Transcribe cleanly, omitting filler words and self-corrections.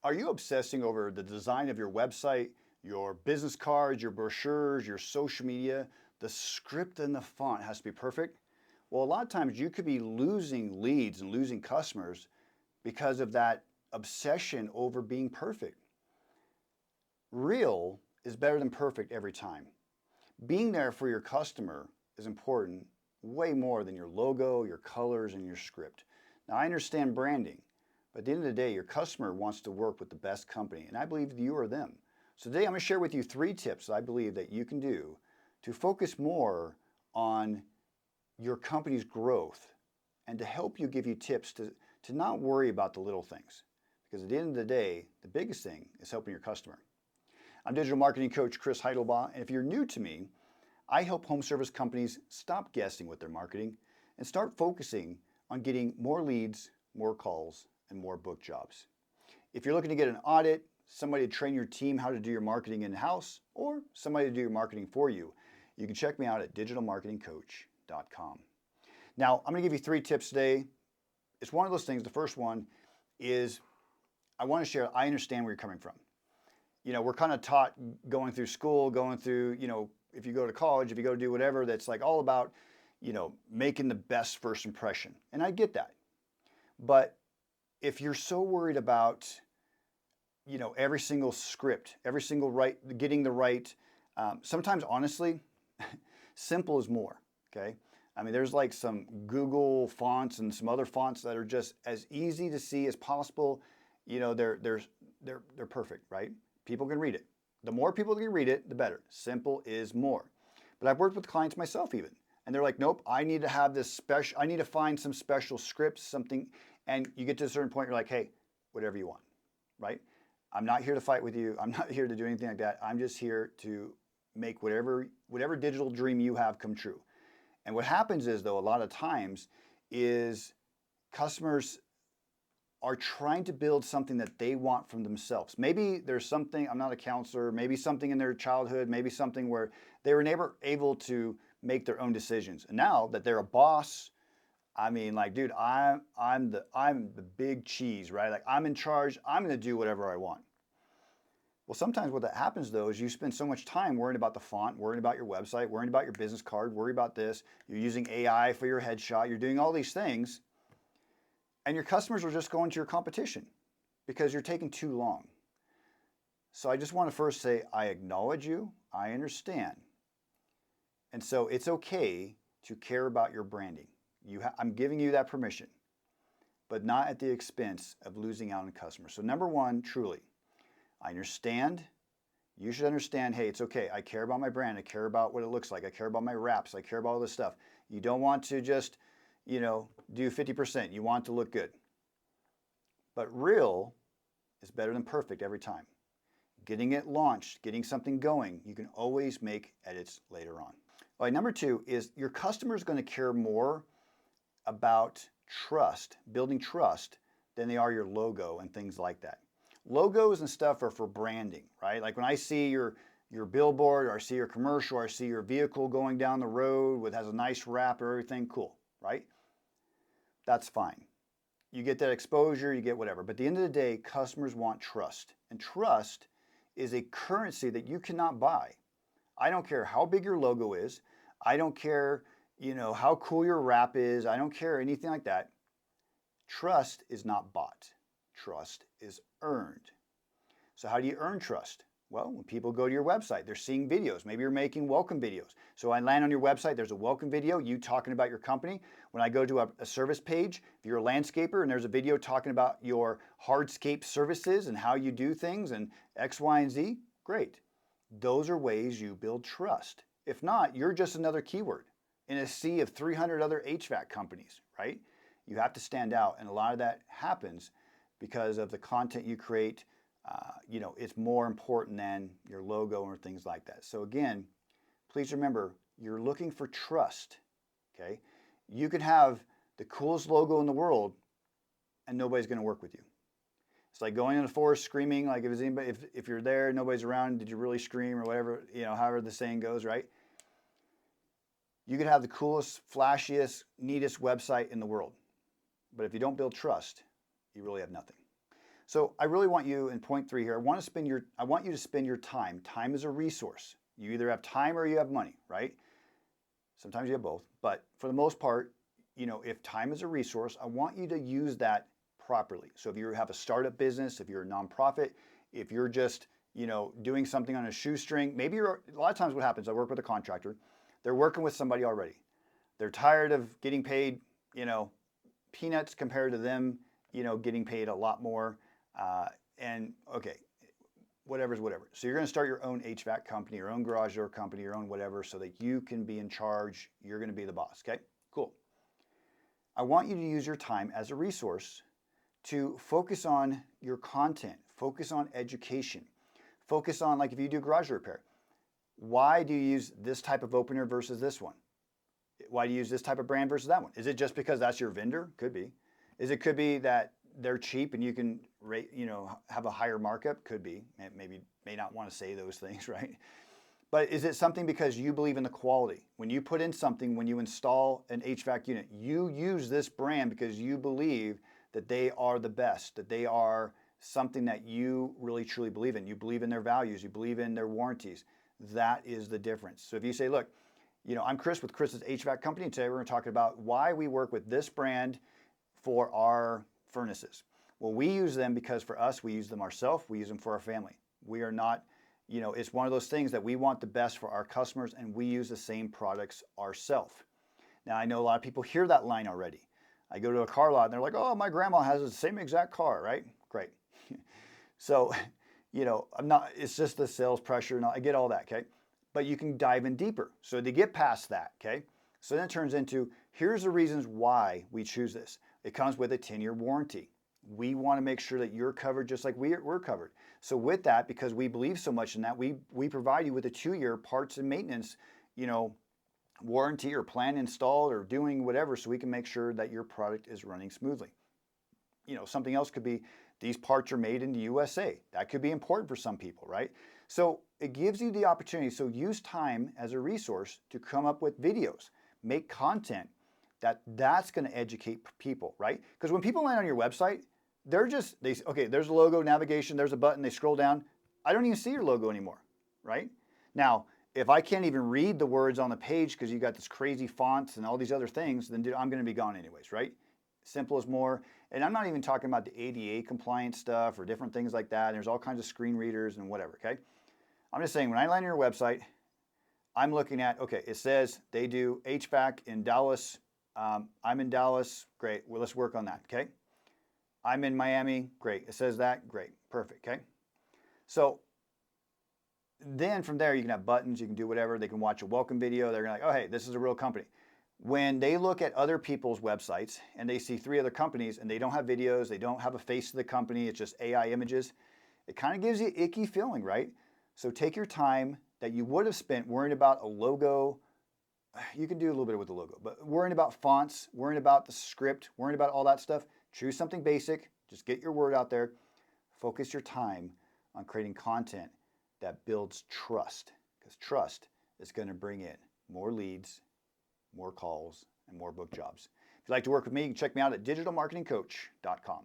Are you obsessing over the design of your website, your business cards, your brochures, your social media? The script and the font has to be perfect. Well, a lot of times you could be losing leads and losing customers because of that obsession over being perfect. Real is better than perfect every time. Being there for your customer is important way more than your logo, your colors, and your script. Now, I understand branding, but at the end of the day, your customer wants to work with the best company, and I believe you are them. So today I'm going to share with you 3 tips that I believe that you can do to focus more on your company's growth and to help you give you tips to not worry about the little things. Because at the end of the day, the biggest thing is helping your customer. I'm digital marketing coach Chris Heidlebaugh, and if you're new to me, I help home service companies stop guessing with their marketing and start focusing on getting more leads, more calls, and more book jobs. If you're looking to get an audit, somebody to train your team how to do your marketing in-house, or somebody to do your marketing for you, you can check me out at digitalmarketingcoach.com. Now, I'm going to give you 3 tips today. It's one of those things. The first one is I want to share, I understand where you're coming from. You know, we're kind of taught going through school, going through, if you go to college, if you go to do whatever, that's like all about, making the best first impression. And I get that. But if you're so worried about, every single script, every single getting the right, sometimes honestly, simple is more, okay? I mean, there's like some Google fonts and some other fonts that are just as easy to see as possible. They're perfect, right? People can read it. The more people can read it, the better. Simple is more. But I've worked with clients myself even, and they're like, nope, I need to have this special, I need to find some special scripts, something, and you get to a certain point, you're like, hey, whatever you want, right? I'm not here to fight with you. I'm not here to do anything like that. I'm just here to make whatever digital dream you have come true. And what happens is, though, a lot of times is customers are trying to build something that they want from themselves. Maybe there's something, I'm not a counselor, maybe something in their childhood, maybe something where they were never able to make their own decisions. And now that they're a boss, I mean, like, dude, I'm the big cheese, right? Like, I'm in charge. I'm going to do whatever I want. Well, sometimes what that happens, though, is you spend so much time worrying about the font, worrying about your website, worrying about your business card, worrying about this. You're using AI for your headshot. You're doing all these things. And your customers are just going to your competition because you're taking too long. So I just want to first say, I acknowledge you. I understand. And so it's okay to care about your branding. I'm giving you that permission, but not at the expense of losing out on customers. So number 1, truly, I understand. You should understand, hey, it's okay. I care about my brand. I care about what it looks like. I care about my wraps. I care about all this stuff. You don't want to just, do 50%. You want to look good. But real is better than perfect every time. Getting it launched, getting something going, you can always make edits later on. All right, number 2 is your customer is going to care more about trust, building trust, than they are your logo and things like that. Logos and stuff are for branding, right? Like when I see your billboard, or I see your commercial, or I see your vehicle going down the road has a nice wrap or everything, cool, right? That's fine. You get that exposure, you get whatever. But at the end of the day, customers want trust. And trust is a currency that you cannot buy. I don't care how big your logo is. I don't care, how cool your wrap is. I don't care anything like that. Trust is not bought. Trust is earned. So how do you earn trust? Well, when people go to your website, they're seeing videos. Maybe you're making welcome videos. So I land on your website, there's a welcome video, you talking about your company. When I go to a service page, if you're a landscaper and there's a video talking about your hardscape services and how you do things and X, Y, and Z, great. Those are ways you build trust. If not, you're just another keyword in a sea of 300 other HVAC companies, right? You have to stand out, and a lot of that happens because of the content you create. It's more important than your logo or things like that. So again, please remember, you're looking for trust, okay? You could have the coolest logo in the world and nobody's going to work with you. It's like going in the forest screaming, like if you're there, nobody's around, did you really scream or whatever, however the saying goes, right? You could have the coolest, flashiest, neatest website in the world. But if you don't build trust, you really have nothing. So I really want you in point 3 here. I want you to spend your time. Time is a resource. You either have time or you have money, right? Sometimes you have both, but for the most part, if time is a resource, I want you to use that properly. So if you have a startup business, if you're a nonprofit, if you're just, doing something on a shoestring, maybe a lot of times what happens, I work with a contractor, they're working with somebody already. They're tired of getting paid, peanuts compared to them, getting paid a lot more. And okay, whatever's whatever. So you're going to start your own HVAC company, your own garage door company, your own whatever, so that you can be in charge. You're going to be the boss. Okay, cool. I want you to use your time as a resource to focus on your content, focus on education, focus on, like if you do garage door repair, why do you use this type of opener versus this one? Why do you use this type of brand versus that one? Is it just because that's your vendor? Could be. Could be that they're cheap and you can rate, have a higher markup? Could be. Maybe may not want to say those things, right? But is it something because you believe in the quality? When you put in something, when you install an HVAC unit, you use this brand because you believe that they are the best, that they are something that you really truly believe in. You believe in their values, you believe in their warranties. That is the difference. So if you say, look, I'm Chris with Chris's HVAC company, and today we're going to talk about why we work with this brand for our furnaces. Well, we use them because for us, we use them ourselves, we use them for our family. We are not, it's one of those things that we want the best for our customers, and we use the same products ourselves. Now, I know a lot of people hear that line already. I go to a car lot and they're like, oh, my grandma has the same exact car, right? Great. So, it's just the sales pressure, and I get all that, okay? But you can dive in deeper. So to get past that, okay? So then it turns into, here's the reasons why we choose this. It comes with a 10-year warranty. We want to make sure that you're covered just like we're covered. So with that, because we believe so much in that, we provide you with a 2-year parts and maintenance, warranty or plan installed or doing whatever, so we can make sure that your product is running smoothly. Something else could be, these parts are made in the USA. That could be important for some people, right? So it gives you the opportunity. So use time as a resource to come up with videos, make content that's going to educate people, right? Because when people land on your website, okay, there's a logo, navigation, there's a button, they scroll down. I don't even see your logo anymore, right? Now, if I can't even read the words on the page because you got this crazy fonts and all these other things, then I'm going to be gone anyways, right? Simple as more. And I'm not even talking about the ADA compliance stuff or different things like that. There's all kinds of screen readers and whatever, okay? I'm just saying, when I land on your website, I'm looking at, okay, it says they do HVAC in Dallas. I'm in Dallas. Great. Well, let's work on that, okay? I'm in Miami. Great. It says that. Great. Perfect, okay? So then from there, you can have buttons. You can do whatever. They can watch a welcome video. They're like, oh, hey, this is a real company. When they look at other people's websites and they see 3 other companies and they don't have videos, they don't have a face of the company, it's just AI images, it kind of gives you an icky feeling, right? So take your time that you would have spent worrying about a logo. You can do a little bit with the logo, but worrying about fonts, worrying about the script, worrying about all that stuff. Choose something basic. Just get your word out there. Focus your time on creating content that builds trust, because trust is going to bring in more leads, more calls, and more book jobs. If you'd like to work with me, you can check me out at digitalmarketingcoach.com.